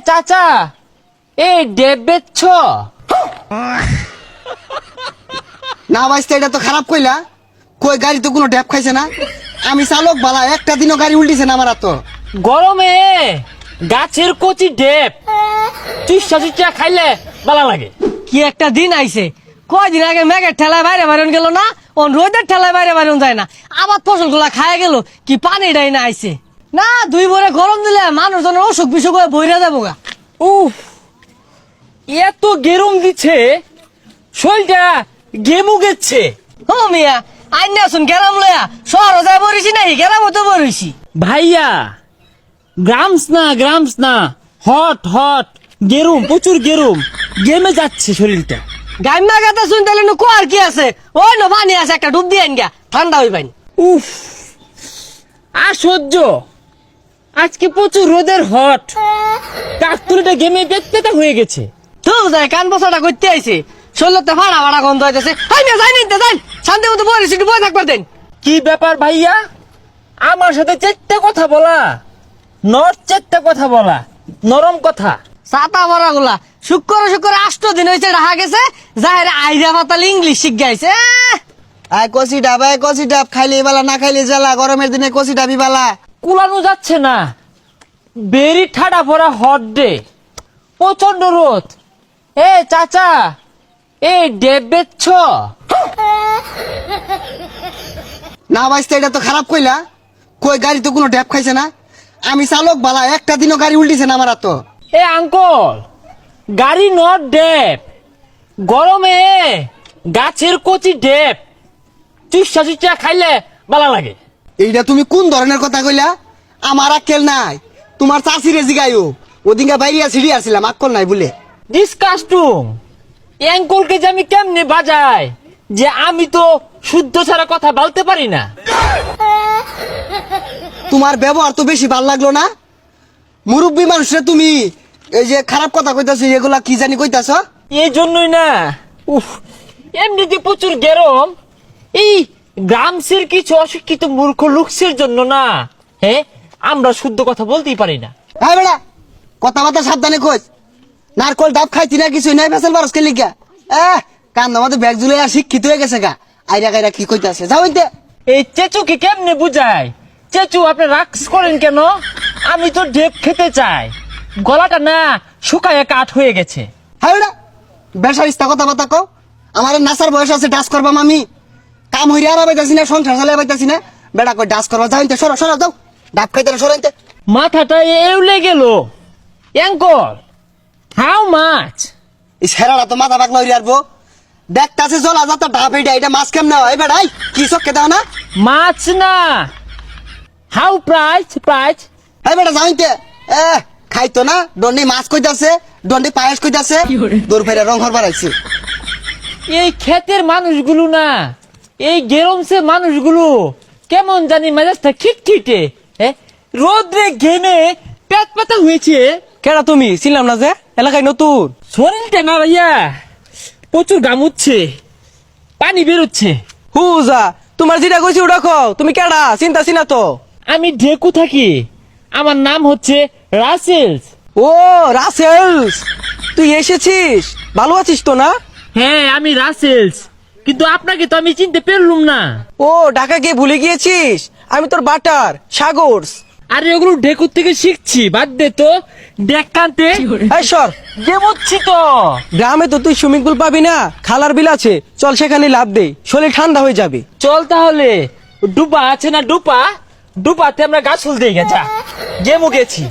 চাচা এই ডেব বেচছ? না ভাইস্তা, এটা তো খারাপ কইলা। কই গাড়ি তো কোনো ড্যাপ খাইছে না। আমি চালক বালা, একটা দিনও গাড়ি উল্টিছে না আমার। তো গরমে গাছের কচি ডেব চুষা চুষা খাইলে ভালো লাগে। কি একটা দিন আইছে, কয়দিন আগে মেঘের ঠেলায় বাইরে বাইরন গেল না, ও রোদের ঠেলায় বাইরে বাইরন যায় না, আবার ফসল গুলা খায় গেল। কি পানি ডাই না আইছে না, দুই ভরে গরম দিলে মানুষজনের অসুখ বিসুখ হয়ে বইরা যাবো গা। উফ, এত গেরম দিচ্ছে, শরীরটা গেমু গেছে। ও মিয়া, আইন আসুন গেলাম লয়া, শহর যায় বরিছি নাই, গেলাম তো বরিছি। ভাইয়া গ্রামস না, হট হট গেরুম, প্রচুর গেরুম, গেমে যাচ্ছে শরীরটা। গাইমা গাতা শুন তাহলে নু কোয়ার কি আছে, ওই নো পানি আছে, একটা ডুব দিয়ে আইন গা, ঠান্ডা হই পাইন। উফ, আর সহ্য, আজকে প্রচুর রোদের হট, কাকতুলিটা গেমে পেতে হয়ে গেছে। তো যায় কান বসাটা করতে আইছে, শরীরতে ফাড়া ফাড়া গন্ধ হইতেছে। আই না যাই নিতে যাই, শান্তি মতো বরিছি, একটু বই থাকবার দেন। কি ব্যাপার ভাইয়া, আমার সাথে চেট্টা কথা বলা, চেট্টা কথা বলা, নরম কথা। ছাতা ভরা গুলা শুক্র 8 দিন হয়েছে রাহা গেছে, যাহের আইরা পাতাল ইংলিশ শিখ গাইছে। আয় কষি ডাব, আয় কষি ডাব, খাইলে বালা না খাইলে জ্বালা। গরমের দিনে কষি ডাবি বালা। কুলানো যাচ্ছে না, বেরি ঠাডা ভরা হট ডে, প্রচন্ড রোদ। এ চাচা এই ডেব বেচছ? না ভাইস্তা, এটা তো খারাপ কইলা। কই গাড়ি তো কোনো ড্যাপ খাইছে না। আমি চালক বালা, একটা দিনও গাড়ি উল্টিছে না আমার। তো এ আঙ্কল, গাড়ি নট ডেব, গরমে গাছের কচি ডেব চুষা চুষা খাইলে ভালো লাগে। এইটা তুমি কোন ধরনের কথা কইলা? আমার আক্কেল নাই। তোমার চাষিরে জিগাইও, ওদিনকে বাইরিয়া সিঁড়ি আসছিলাম, আক্কল নাই বলে। ডিসকাস্টুম, অ্যাঙ্কলকে যে আমি কেমনে বাজাই, যে আমি তো শুদ্ধ ছাড়া কথা বলতে পারি না। তোমার ব্যবহার তো বেশি ভাল লাগলো না। মুরব্বী মানুষরা তুমি এই যে খারাপ কথা কইতাছো, এগুলা কি জানি কইতাছ। এই জন্যই না, উফ, এমনিতে প্রচুর গরম, এই গ্রামসের কিছু অশিক্ষিত মূর্খ লোকসের জন্য না, হ্যাঁ, আমরা শুদ্ধ কথা বলতেই পারি না। হ্যাঁ বেড়া, কথাবার্তা সাবধানে কইস। নারকল ডাব খাইতি না, কিছু নাই, ফেসেল বারস কে লিখা। কান আমাদের ব্যাগ জুলে আর শিক্ষিত হয়ে গেছে গা। আইরা গাইরা কি কইতাছে, যাও ইনতে। এই চেচুকে কেমনে বুঝায়? চেচু, আপনি রাক্স করেন কেন? আমি তো ডেপ খেতে চাই, গলাটা না শুকায় কাঠ হয়ে গেছে। হ্যাঁ বেড়া, বেসার ইস্তা কথাবার্তা কও। আমার নাসার বয়স আছে, ডাস করবাম আমি। কাম হইরে আর পাইতাছি না, সংসার চালাই পাইতাছি না। বেড়া কই ডাস করবা, যাও ইনতে, সরো সরো, যাও। ডাব খাইতে না, সরো ইনতে। মাথাটা এউলে গেল। Uncle, how much? এই ছেড়াটা তো মাথা পাকলা হইরে আসবো। দেখতাছে জলা যাতা ডাব, এটা মাছ কেমনে হয় বেড়াই? কি চক্কে দাও না? মাছ না, হাউ প্রাইস? হ্যাঁ বেটা, যাও ইনতে। খাইতো না, দন্ডি মাছ কইতাছে, দন্ডি পায়েস কইতাছে, দূর ফেরে রং হরবার আইছে। এই ক্ষেতের মানুষগুলো না, এই গেরমসে মানুষগুলো কেমন জানি মেজাজটা খিটখিটে, হ্যাঁ, রোদ্রে ঘেমে পেট পাতা হয়েছে। কেডা তুমি? ছিলাম না যে এলাকায় নতুন। শরীরটা না ভাইয়া প্রচুর গামুচ্ছে, পানি বেরোচ্ছে। হুজা, তোমার যেটা কইছি ওটা কও। তুমি কেডা? চিন্তা চিনা তো। আমি ঢেকু থাকি, আমার নাম হচ্ছে রাসেলস। ও রাসেলস, তুই এসেছিস? ভালো আছিস তো না? হ্যাঁ, আমি রাসেলস, কিন্তু আপনাকে তো আমি চিনতে পারলুম না। ও ঢাকা গিয়ে ভুলে গিয়েছিস? আমি তোর বাটার সাগরস। আরে ওগুলো ঢেকুর থেকে শিখছি, বাদ দে তো। দেখ কান্তে এই সর, গেমুচ্ছি তো। গ্রামে তো তুই সুইমিং পুল পাবি না, খালার বিল আছে, চল সেখানে লাভ দে, শরীর ঠান্ডা হয়ে যাবে। চল তাহলে, ডুবা আছে না, ডুপাতে আমরা গাছ ফুল দিয়ে গেছা, গেমু গেছি।